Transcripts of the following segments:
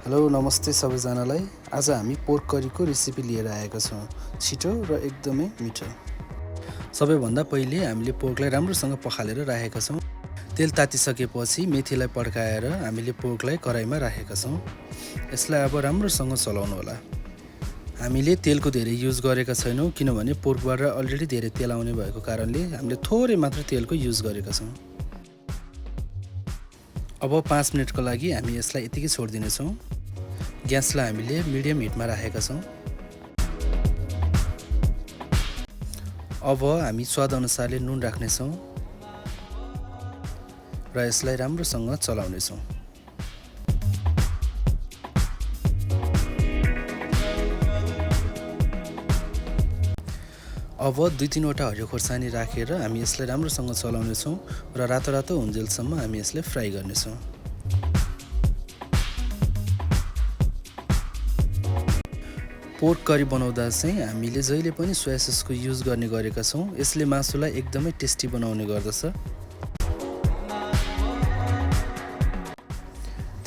Hello नमस्ते सबैजनालाई। आज हामी पोर्क करीको रेसिपी लिएर आएका छौँ, छिटो र एकदमै मिठो। सबैभन्दा पहिले हामीले पोर्कलाई राम्रोसँग पखालेर राखेका छौँ। तेल तातिसकेपछि मेथीलाई पड्काएर हामीले पोर्कलाई कराईमा राखेका छौँ। यसलाई अब राम्रोसँग चलाउनु होला। हामीले तेलको धेरै युज गरेका छैनौँ किनभने पोर्कबाट अलरेडी धेरै तेल आउने भएको कारणले हामीले थोरै मात्र तेलको युज गरेका छौँ। अब 5 मिनेटको लागि हामी यसलाई यतिकै छोडिदिनेछौँ। ग्यासलाई हामीले मिडियम हिटमा राखेका छौँ। अब हामी स्वाद अनुसारले नुन राख्नेछौँ र यसलाई राम्रोसँग चलाउनेछौँ। अब 2-3 वटा हरियो खोर्सानी राखेर हामी यसलाई राम्रोसँग चलाउनेछौँ र रातो हुन्जेलसम्म हामी यसलाई फ्राई गर्नेछौँ। पोर्क करी बनाउँदा चाहिँ हामीले जहिले पनि सोया ससको युज गर्ने गरेका छौँ। यसले मासुलाई एकदमै टेस्टी बनाउने गर्दछ।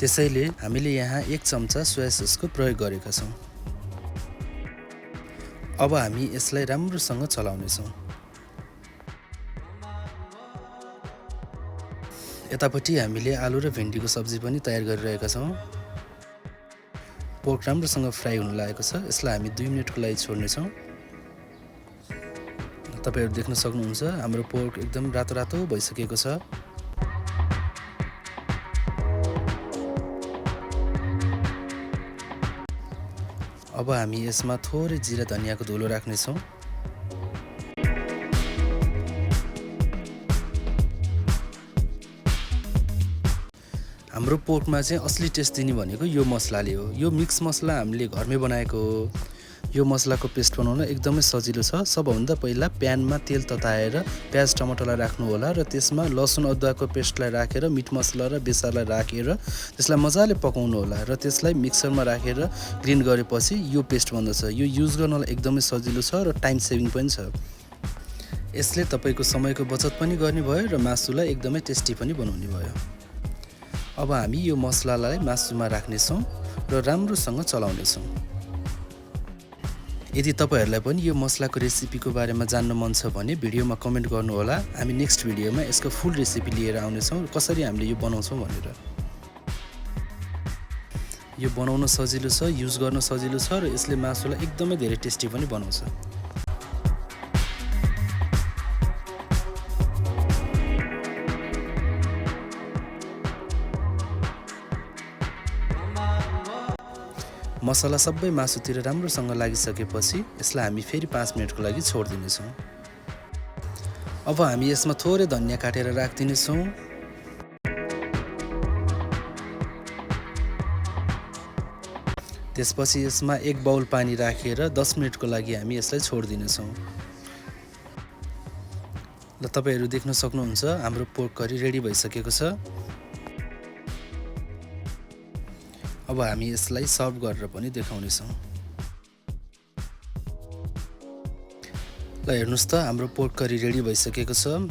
त्यसैले हामीले यहाँ 1 चम्चा सोया ससको प्रयोग गरेका छौँ। अब हामी यसलाई राम्रोसँग चलाउनेछौँ। यतापट्टि हामीले आलु र भिन्डीको सब्जी पनि तयार गरिरहेका छौँ। पोर्क राम्रोसँग फ्राई हुन लागेको छ। यसलाई हामी 2 मिनेटको लागि छोड्नेछौँ। तपाईहरु देख्न सक्नुहुन्छ हाम्रो पोर्क एकदम रातो भइसकेको छ। अब हामी यसमा थोरै जिरा धनियाको धुलो राख्नेछौँ। हाम्रो पोर्कमा चाहिँ असली टेस्ट दिने भनेको यो मसलाले हो। यो मिक्स मसला हामीले घरमै बनाएको हो। यो मसलाको पेस्ट बनाउन एकदमै सजिलो छ। सबभन्दा पहिला प्यानमा तेल तताएर प्याज टमाटरलाई राख्नु होला र त्यसमा लसुन अदुवाको पेस्टलाई राखेर मिट मसला र बेसारलाई राखेर त्यसलाई मजाले पकाउनु होला र त्यसलाई मिक्सरमा राखेर ग्राइन्ड गरेपछि यो पेस्ट बन्दछ। यो युज गर्नलाई एकदमै सजिलो छ र टाइम सेभिङ पनि छ। यसले तपाईको समयको बचत पनि गर्ने भयो र मासुलाई एकदमै टेस्टी पनि बनाउने भयो। अब हामी यो मसलालाई मासुमा राख्नेछौँ र राम्रोसँग चलाउनेछौँ। यदि तपाईहरुलाई पनि यो मसलाको रेसिपीको बारेमा जान्न मन छ भने भिडियोमा कमेन्ट गर्नु होला। हामी नेक्स्ट भिडियोमा यसको फुल रेसिपी लिएर आउनेछौँ, कसरी हामीले यो बनाउँछौँ भनेर। यो बनाउन सजिलो छ, युज गर्न सजिलो छ र यसले मासुलाई एकदमै धेरै टेस्टी पनि बनाउँछ। मसला सबै मासुतिर राम्रोसँग लागिसकेपछि यसलाई हामी फेरि 5 मिनेटको लागि छोडिदिनेछौँ। अब हामी यसमा थोरै धनिया काटेर राखिदिनेछौँ। त्यसपछि यसमा 1 बाउल पानी राखेर 10 मिनेटको लागि हामी यसलाई छोडिदिनेछौँ। ल तपाईहरु देख्न सक्नुहुन्छ हाम्रो पोर्क करी रेडी भइसकेको छ। अब हामी यसलाई सर्भ गरेर पनि देखाउनेछौँ। ल हेर्नुस् त हाम्रो पोर्क करी रेडी भइसकेको छ।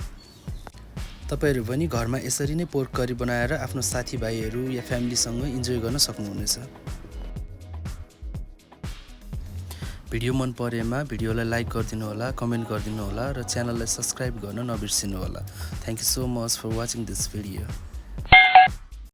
तपाईहरु पनि घरमा यसरी नै पोर्क करी बनाएर आफ्नो साथीभाइहरु या फ्यामिलीसँग इन्जोय गर्न सक्नुहुनेछ। भिडियो मन परेमा भिडियोलाई लाइक गरिदिनु होला, कमेन्ट गरिदिनु होला र च्यानललाई सब्स्क्राइब गर्न नबिर्सिनु होला। Thank you so much for watching this video.